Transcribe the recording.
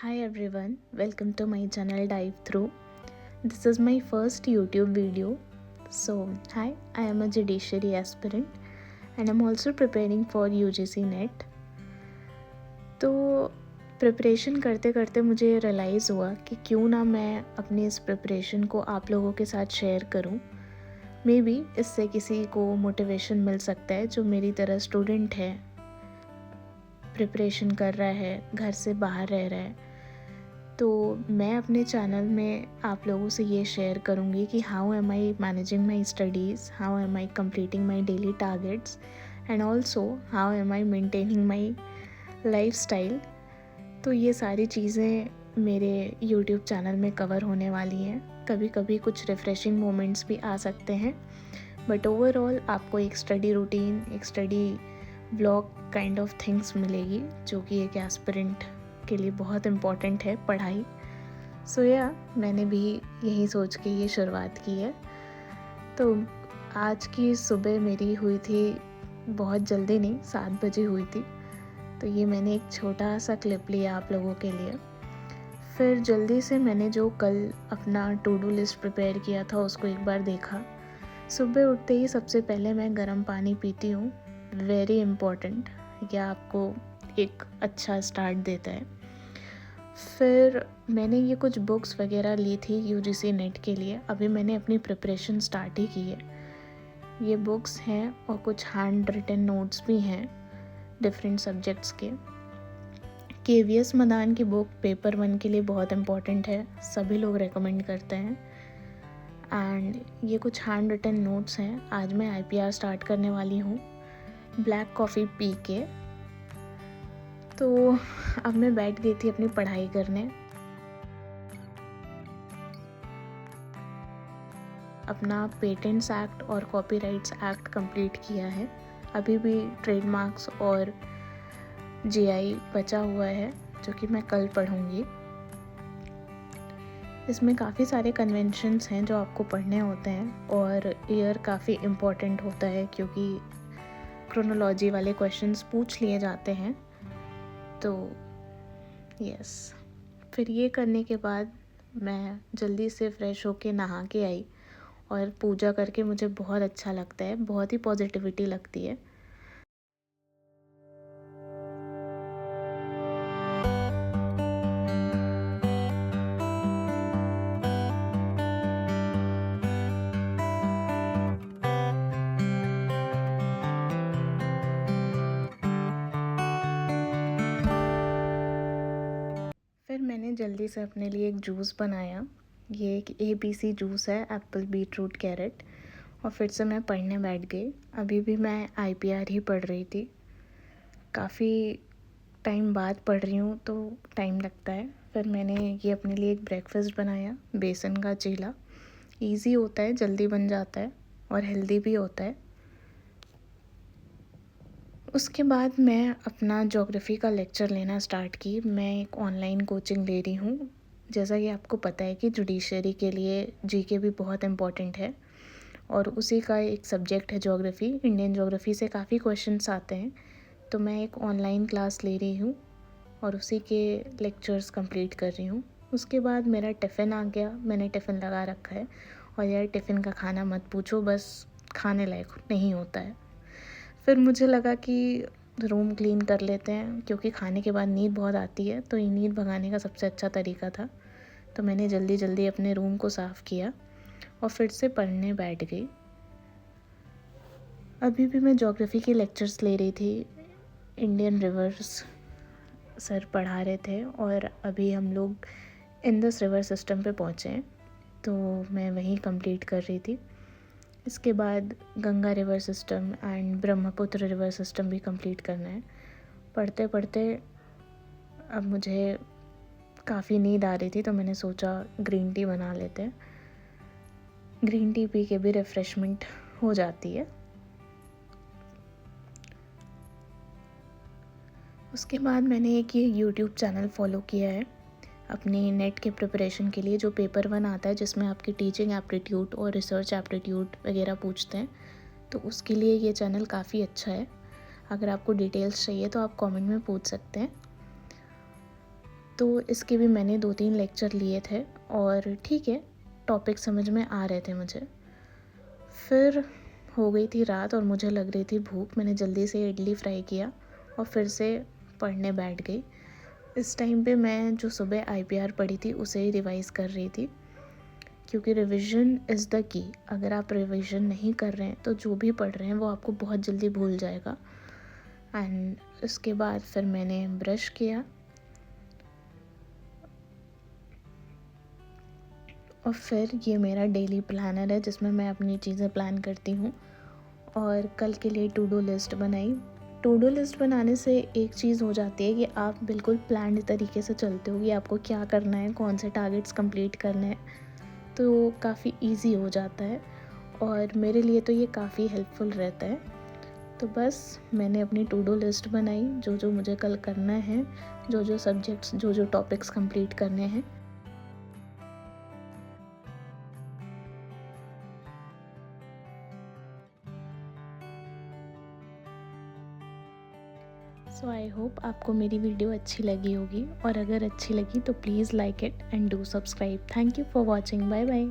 Hi everyone, welcome to my channel Dive Through. This is my first YouTube video. So, hi, I am a judiciary aspirant and I'm also preparing for UGC NET. तो preparation करते करते मुझे realise हुआ कि क्यों ना मैं अपनी इस प्रिपरेशन को आप लोगों के साथ शेयर करूं। मे बी इससे किसी को मोटिवेशन मिल सकता है जो मेरी तरह स्टूडेंट है, प्रिपरेशन कर रहा है, घर से बाहर रह रहा है। तो मैं अपने चैनल में आप लोगों से ये शेयर करूँगी कि how am I managing my studies, how am I completing my daily targets and also how am I maintaining my lifestyle. तो ये सारी चीज़ें मेरे यूट्यूब चैनल में कवर होने वाली हैं। कभी कभी कुछ रिफ़्रेशिंग मोमेंट्स भी आ सकते हैं, बट ओवरऑल आपको एक स्टडी रूटीन, एक study vlog kind of things मिलेगी जो कि एक एस्पिरेंट के लिए बहुत इम्पॉर्टेंट है, पढ़ाई। सो मैंने भी यही सोच के ये शुरुआत की है। तो आज की सुबह मेरी हुई थी, बहुत जल्दी नहीं, 7 बजे हुई थी। तो ये मैंने एक छोटा सा क्लिप लिया आप लोगों के लिए। फिर जल्दी से मैंने जो कल अपना टू डू लिस्ट प्रिपेयर किया था उसको एक बार देखा। सुबह उठते ही सबसे पहले मैं गर्म पानी पीती हूँ, वेरी इम्पॉर्टेंट, यह आपको एक अच्छा स्टार्ट देता है। फिर मैंने ये कुछ बुक्स वगैरह ली थी यूजीसी नेट के लिए। अभी मैंने अपनी प्रिपरेशन स्टार्ट ही की है। ये बुक्स हैं और कुछ हैंड रिटन नोट्स भी हैं डिफरेंट सब्जेक्ट्स के। केवीएस मदान की बुक पेपर 1 के लिए बहुत इम्पॉर्टेंट है, सभी लोग रेकमेंड करते हैं। एंड ये कुछ हैंड रिटन नोट्स हैं। आज मैं आईपीआर स्टार्ट करने वाली हूँ ब्लैक कॉफ़ी पी के। तो अब मैं बैठ गई थी अपनी पढ़ाई करने। अपना पेटेंट्स एक्ट और कॉपीराइट्स एक्ट कंप्लीट किया है। अभी भी ट्रेडमार्क्स और जीआई बचा हुआ है जो कि मैं कल पढ़ूंगी। इसमें काफ़ी सारे कन्वेंशंस हैं जो आपको पढ़ने होते हैं और ईयर काफ़ी इम्पोर्टेंट होता है क्योंकि क्रोनोलॉजी वाले क्वेश्चंस पूछ लिए जाते हैं। तो यस, फिर ये करने के बाद मैं जल्दी से फ़्रेश होके नहा के आई और पूजा करके मुझे बहुत अच्छा लगता है, बहुत ही पॉजिटिविटी लगती है। फिर मैंने जल्दी से अपने लिए एक जूस बनाया। ये एक ABC जूस है, एप्पल, बीटरूट, कैरेट। और फिर से मैं पढ़ने बैठ गई। अभी भी मैं आईपीआर ही पढ़ रही थी। काफ़ी टाइम बाद पढ़ रही हूँ तो टाइम लगता है। फिर मैंने ये अपने लिए एक ब्रेकफास्ट बनाया, बेसन का चीला। इजी होता है, जल्दी बन जाता है और हेल्दी भी होता है। उसके बाद मैं अपना ज्योग्राफ़ी का लेक्चर लेना स्टार्ट की। मैं एक ऑनलाइन कोचिंग ले रही हूँ। जैसा कि आपको पता है कि जुडिशरी के लिए जीके भी बहुत इम्पोर्टेंट है और उसी का एक सब्जेक्ट है ज्योग्राफ़ी। इंडियन ज्योग्राफ़ी से काफ़ी क्वेश्चंस आते हैं। तो मैं एक ऑनलाइन क्लास ले रही हूँ और उसी के लेक्चर्स कंप्लीट कर रही हूँ। उसके बाद मेरा टिफ़िन आ गया। मैंने टिफ़िन लगा रखा है और यार टिफ़िन का खाना मत पूछो, बस खाने लायक नहीं होता है। फिर मुझे लगा कि रूम क्लीन कर लेते हैं क्योंकि खाने के बाद नींद बहुत आती है, तो ये नींद भगाने का सबसे अच्छा तरीका था। तो मैंने जल्दी जल्दी अपने रूम को साफ़ किया और फिर से पढ़ने बैठ गई। अभी भी मैं ज्योग्राफ़ी के लेक्चर्स ले रही थी। इंडियन रिवर्स सर पढ़ा रहे थे और अभी हम लोग इंडस रिवर सिस्टम पे पहुँचे हैं, तो मैं वहीं कंप्लीट कर रही थी। इसके बाद Ganga river system and Brahmaputra river system भी कंप्लीट करना है। पढ़ते पढ़ते अब मुझे काफ़ी नींद आ रही थी, तो मैंने सोचा ग्रीन टी बना लेते हैं। ग्रीन टी पी के भी रिफ़्रेशमेंट हो जाती है। उसके बाद मैंने एक ये यूट्यूब चैनल फॉलो किया है अपनी नेट के प्रिपरेशन के लिए, जो पेपर 1 आता है जिसमें आपकी टीचिंग एप्टीट्यूड और रिसर्च एप्टीट्यूड वगैरह पूछते हैं। तो उसके लिए ये चैनल काफ़ी अच्छा है। अगर आपको डिटेल्स चाहिए तो आप कमेंट में पूछ सकते हैं। तो इसके भी मैंने 2-3 लेक्चर लिए थे और ठीक है, टॉपिक समझ में आ रहे थे मुझे। फिर हो गई थी रात और मुझे लग रही थी भूख। मैंने जल्दी से इडली फ्राई किया और फिर से पढ़ने बैठ गई। इस टाइम पे मैं जो सुबह आईपीआर पढ़ी थी उसे ही रिवाइज़ कर रही थी, क्योंकि रिवीजन इज़ द की। अगर आप रिवीजन नहीं कर रहे हैं तो जो भी पढ़ रहे हैं वो आपको बहुत जल्दी भूल जाएगा। एंड उसके बाद फिर मैंने ब्रश किया और फिर ये मेरा डेली प्लानर है जिसमें मैं अपनी चीज़ें प्लान करती हूँ। और कल के लिए टू डू लिस्ट बनाई। टू डू लिस्ट बनाने से एक चीज़ हो जाती है कि आप बिल्कुल प्लान्ड तरीके से चलते हो कि आपको क्या करना है, कौन से टारगेट्स कंप्लीट करने हैं, तो काफ़ी इजी हो जाता है और मेरे लिए तो ये काफ़ी हेल्पफुल रहता है। तो बस मैंने अपनी टू डू लिस्ट बनाई, जो जो मुझे कल करना है, जो जो सब्जेक्ट्स, जो जो टॉपिक्स कंप्लीट करने हैं। सो आई होप आपको मेरी वीडियो अच्छी लगी होगी और अगर अच्छी लगी तो please like it and do subscribe. Thank you for watching. Bye bye.